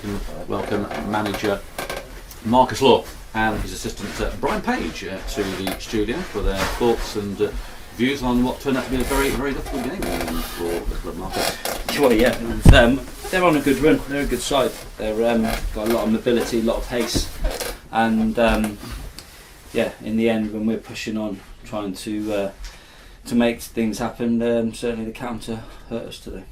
can welcome manager Marcus Law and his assistant Brian Page to the studio for their thoughts and views on what turned out to be a very, very difficult game for the club, Marcus. Well, yeah, they're on a good run. They're a good side. They've got a lot of mobility, a lot of pace, and in the end, when we're pushing on, trying to make things happen, certainly the counter hurt us today.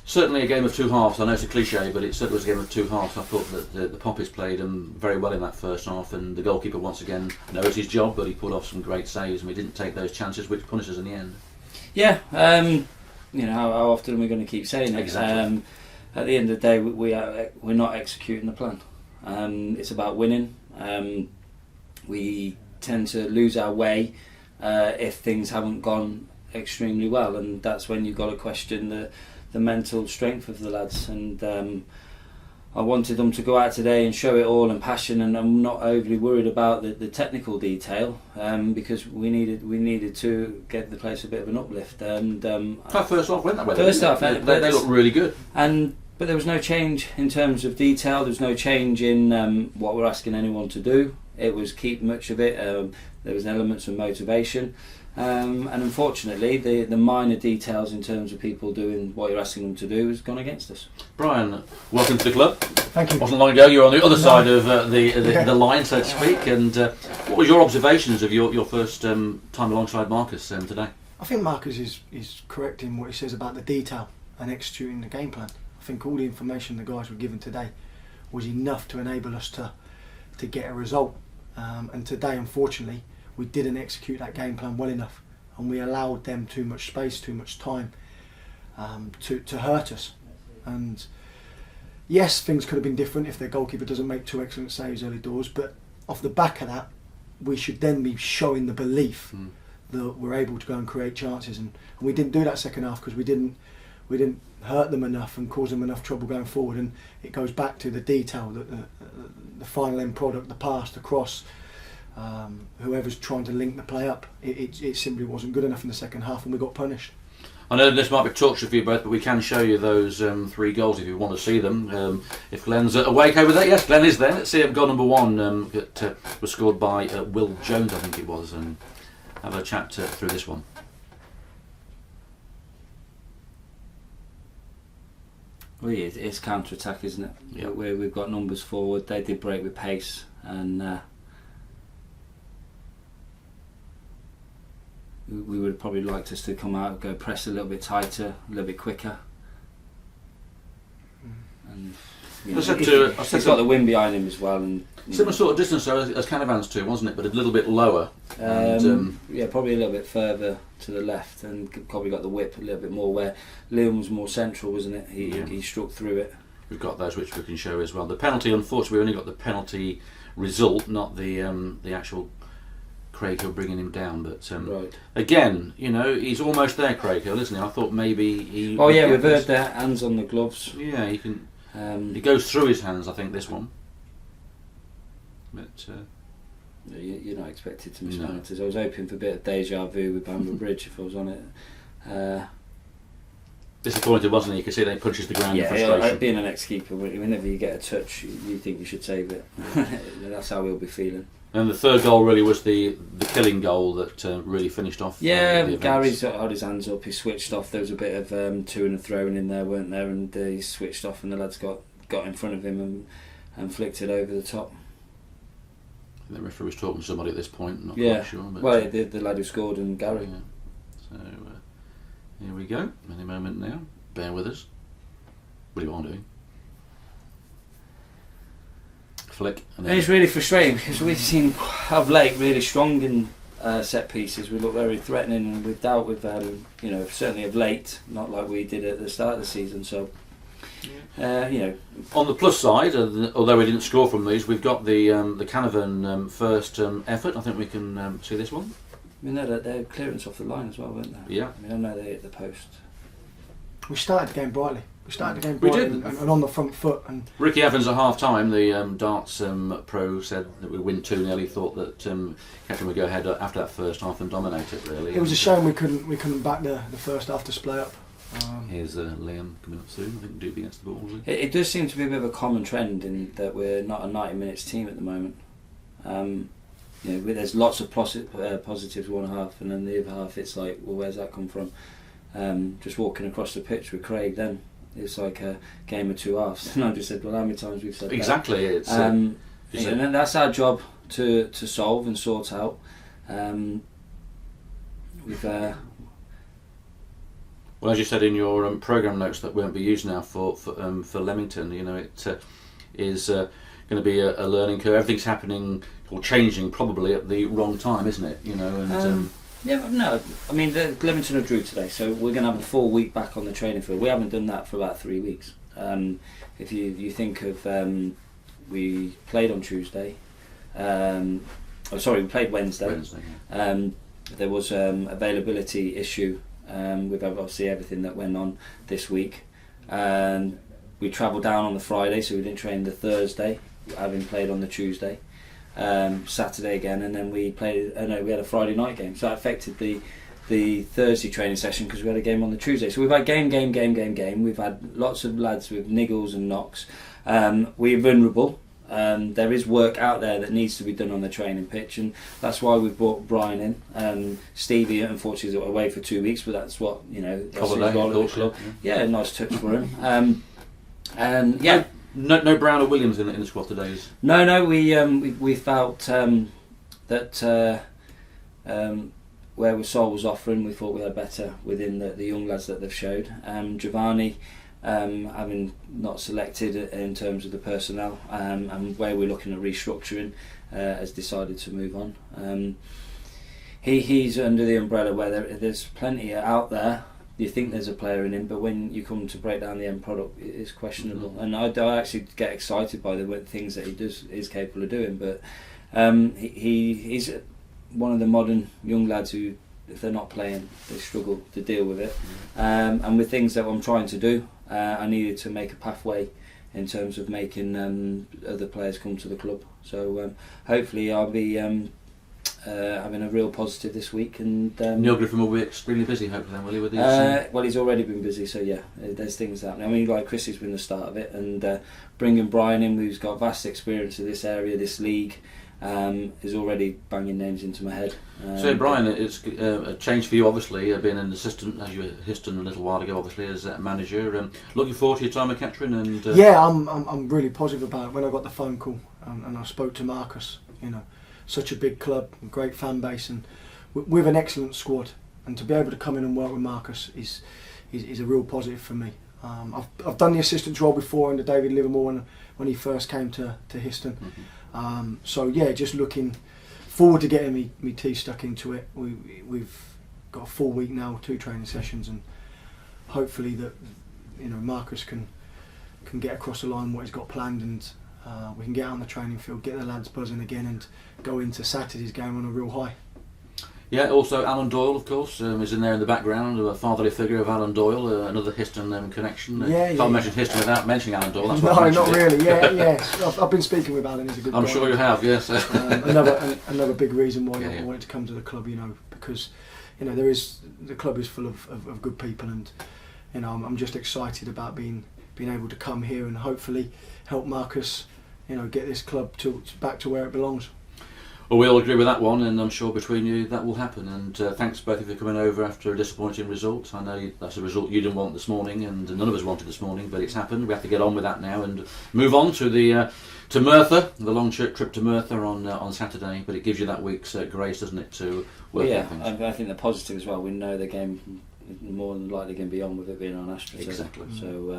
Certainly a game of two halves. I know it's a cliche, but it certainly was a game of two halves. I thought that the Poppies played very well in that first half, and the goalkeeper once again knows his job, but he pulled off some great saves, and we didn't take those chances, which punished us in the end. Yeah, how often are we going to keep saying it? Exactly. At the end of the day, we're not executing the plan. It's about winning. We tend to lose our way if things haven't gone extremely well, and that's when you've got to question the mental strength of the lads. And I wanted them to go out today and show it all and passion, and I'm not overly worried about the technical detail because we needed to get the place a bit of an uplift. And that first half went that way. First half, they looked really good. But there was no change in terms of detail. There was no change in what we're asking anyone to do. It was keep much of it. There was elements of motivation. And unfortunately, the minor details in terms of people doing what you're asking them to do has gone against us. Brian, welcome to the club. Thank you. Wasn't long ago you were on the other side of the line, so to speak. And what was your observations of your first time alongside Marcus today? I think Marcus is correct in what he says about the detail and executing the game plan. I think all the information the guys were given today was enough to enable us to get a result. And today, unfortunately, we didn't execute that game plan well enough, and we allowed them too much space, too much time to hurt us. And yes, things could have been different if their goalkeeper doesn't make two excellent saves early doors, but off the back of that, we should then be showing the belief that we're able to go and create chances, and we didn't do that second half because we didn't hurt them enough and cause them enough trouble going forward. And it goes back to the detail, the final end product, the pass, the cross. Whoever's trying to link the play up, it simply wasn't good enough in the second half, and we got punished. I know this might be torture for you both, but we can show you those 3 goals if you want to see them. If Glenn's awake over there, yes, Glenn is there. Let's see goal number 1 that was scored by Will Jones, I think it was, and have a chat through this one. Well, it's counter-attack, isn't it? Yeah. We've got numbers forward. They did break with pace, and we would have probably liked us to come out, go press a little bit tighter, a little bit quicker. And he's got the wind behind him as well. And similar sort of distance as Canavan's too, wasn't it? But a little bit lower. Yeah, probably a little bit further to the left, and probably got the whip a little bit more. Where Liam was more central, wasn't it? He struck through it. We've got those which we can show as well. The penalty, unfortunately, we only got the penalty result, not the actual Craighill bringing him down. But right. Again, he's almost there, Craighill, isn't he? I thought maybe he. Oh yeah, we've heard the hands on the gloves. Yeah, he can. He goes through his hands, I think, this one. But you're not expected to miss penalties. I was hoping for a bit of deja vu with Bamber Bridge if I was on it. Disappointed, wasn't he? You could see that he punches the ground in frustration. Yeah, being an ex-keeper, whenever you get a touch, you think you should save it. That's how we'll be feeling. And the third goal really was the killing goal that really finished off. Yeah, Gary's had his hands up. He switched off. There was a bit of to and a throwing in there, weren't there? And he switched off, and the lads got in front of him and flicked it over the top. The referee was talking to somebody at this point. Not yeah, quite sure. But well, the lad who scored and Gary. Yeah. So here we go. Any moment now. Bear with us. What do you want doing? Flick. And it's really frustrating because we've seen of late really strong in set pieces. We look very threatening, and we've dealt with certainly of late, not like we did at the start of the season. So on the plus side, although we didn't score from these, we've got the Canavan first effort. I think we can see this one. I mean, they're clearance off the line as well, weren't they? Yeah. I mean, I know they hit the post. We started the game brightly. And on the front foot. And Ricky Evans at half time, the darts pro, said that we win 2-0. He thought that Kettering would go ahead after that first half and dominate it. Really, it was a shame we couldn't back the first half to split up. Here's Liam coming up soon. I think Doobie against the ball. It does seem to be a bit of a common trend in that we're not a 90 minutes team at the moment. There's lots of positives one half, and then the other half it's like, well, where's that come from? Just walking across the pitch with Craig, then it's like a game of two halves. And I just said, well, how many times we've said exactly. That? It's and that's our job to solve and sort out. Well, as you said in your programme notes that won't be used now for Leamington, it is going to be a learning curve. Everything's happening or changing probably at the wrong time, isn't it? The Leamington have drew today, so we're going to have a full week back on the training field. We haven't done that for about 3 weeks. If you think of, we played on Tuesday. We played Wednesday. Yeah. There was availability issue with obviously everything that went on this week. We travelled down on the Friday, so we didn't train the Thursday, having played on the Tuesday. Saturday again, and then we had a Friday night game, so that affected the Thursday training session because we had a game on the Tuesday. So we've had game. We've had lots of lads with niggles and knocks. We're vulnerable. There is work out there that needs to be done on the training pitch, and that's why we've brought Brian in. Stevie unfortunately is away for 2 weeks, but that's what that's his role at the club. Yeah, nice touch for him. And yeah. No Brown or Williams in the squad today. No. We felt that where Sol was offering, we thought we had better within the young lads that they've showed. Giovanni, having not selected in terms of the personnel, and where we're looking at restructuring, has decided to move on. He's under the umbrella where there's plenty out there. You think there's a player in him, but when you come to break down the end product, it's questionable. Mm-hmm. And I actually get excited by the things that he is capable of doing. But he's one of the modern young lads who, if they're not playing, they struggle to deal with it. Mm-hmm. And with things that I'm trying to do, I needed to make a pathway in terms of making other players come to the club. So hopefully I'll be having a real positive this week, and Neil Griffin will be extremely busy, hopefully, then, will he? With well, he's already been busy, so yeah, there's things happening. I mean, like Chrissy's been the start of it, and bringing Brian in, who's got vast experience of this area, this league, is already banging names into my head. So Brian, it's a change for you, obviously, being an assistant, as you were Histon a little while ago, obviously, as a manager. Looking forward to your time at Kettering, and yeah, I'm really positive about it. When I got the phone call and I spoke to Marcus, such a big club, great fan base, and with an excellent squad, and to be able to come in and work with Marcus is a real positive for me. I've done the assistant's role before under David Livermore when he first came to Histon. Mm-hmm. So yeah, just looking forward to getting me teeth stuck into it. We've got a full week now, 2 training sessions, and hopefully that Marcus can get across the line what he's got planned, and we can get out on the training field, get the lads buzzing again, and go into Saturday's game on a real high. Yeah, also Alan Doyle, of course, is in there in the background, a fatherly figure of Alan Doyle, another Histon connection. Can't mention Histon without mentioning Alan Doyle. That's no, not really. Yeah. I've been speaking with Alan. He's a good guy. I'm sure you have. Yes. Another big reason why I wanted to come to the club, because the club is full of good people, and I'm just excited about being able to come here and hopefully help Marcus, get this club back to where it belongs. Well, we all agree with that one, and I'm sure between you that will happen. And thanks both of you for coming over after a disappointing result. I know that's a result you didn't want this morning, and none of us wanted this morning, but it's happened. We have to get on with that now and move on to to Merthyr, the long trip to Merthyr on Saturday. But it gives you that week's grace, doesn't it, to work on things? I think the positive as well. We know the game more than likely going to be on with it being on AstroTurf. Exactly. So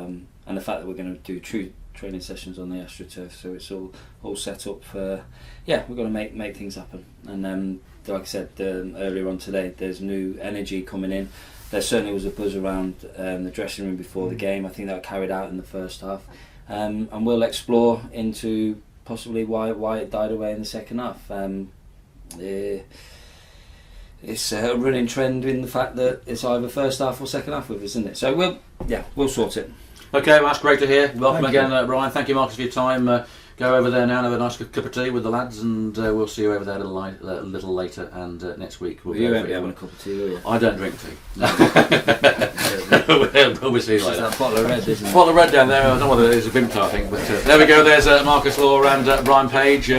and the fact that we're going to do true training sessions on the AstroTurf, so it's all set up for. Yeah, we're going to make things happen. And like I said earlier on today, there's new energy coming in. There certainly was a buzz around the dressing room before the game. I think that carried out in the first half, and we'll explore into possibly why it died away in the second half. It's a running trend in the fact that it's either first half or second half with us, isn't it? So we'll sort it. Okay, well, that's great to hear. Welcome again, Brian. Thank you, Marcus, for your time. go over there now and have a nice cup of tea with the lads, and we'll see you over there a little later. And next week we'll You won't be having a cup of tea, will you? I don't drink tea. We'll see you later. That bottle of red, isn't it? Bottle of red down there. I don't know whether it is a Vimto, I think, but there we go. There's Marcus Law and Brian Page.